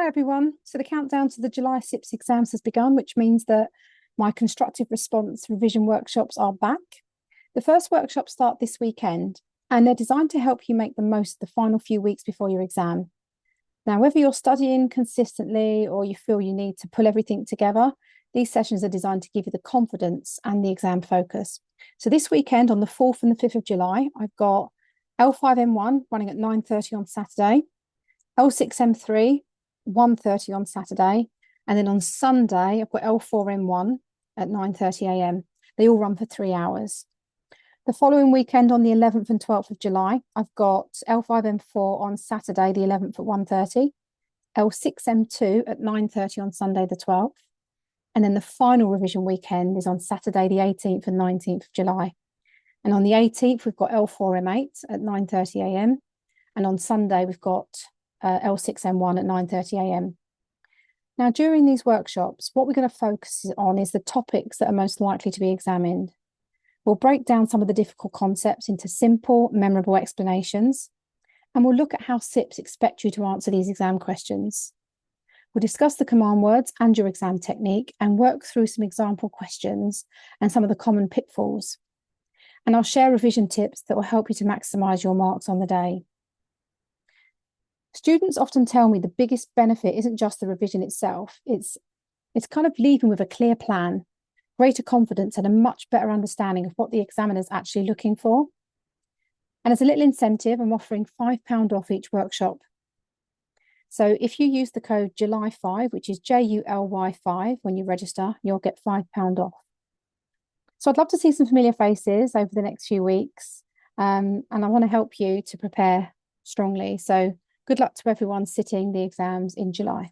Hi everyone. So the countdown to the July CIPS exams has begun, which means that my constructive response revision workshops are back. The first workshops start this weekend, and they're designed to help you make the most of the final few weeks before your exam. Now, whether you're studying consistently or you feel you need to pull everything together, these sessions are designed to give you the confidence and the exam focus. So this weekend on the 4th and the 5th of July, I've got L5M1 running at 9:30 on Saturday, L6M3 1:30 on Saturday, and then on Sunday I've got L4M1 at 9:30 a.m. They all run for 3 hours. The following weekend on the 11th and 12th of July, I've got L5M4 on Saturday the 11th at 1:30, L6M2 at 9:30 on Sunday the 12th, and then the final revision weekend is on Saturday the 18th and 19th of July. And on the 18th we've got L4M8 at 9:30 a.m. and on Sunday we've got L6M1 at 9:30 a.m. Now, during these workshops, what we're going to focus on is the topics that are most likely to be examined. We'll break down some of the difficult concepts into simple, memorable explanations, and we'll look at how CIPS expect you to answer these exam questions. We'll discuss the command words and your exam technique and work through some example questions and some of the common pitfalls. And I'll share revision tips that will help you to maximise your marks on the day. Students often tell me the biggest benefit isn't just the revision itself, it's kind of leaving with a clear plan, greater confidence and a much better understanding of what the examiner's actually looking for. And as a little incentive, I'm offering £5 off each workshop. So if you use the code JULY5, which is JULY5 when you register, you'll get £5 off. So I'd love to see some familiar faces over the next few weeks, and I want to help you to prepare strongly. So good luck to everyone sitting the exams in July.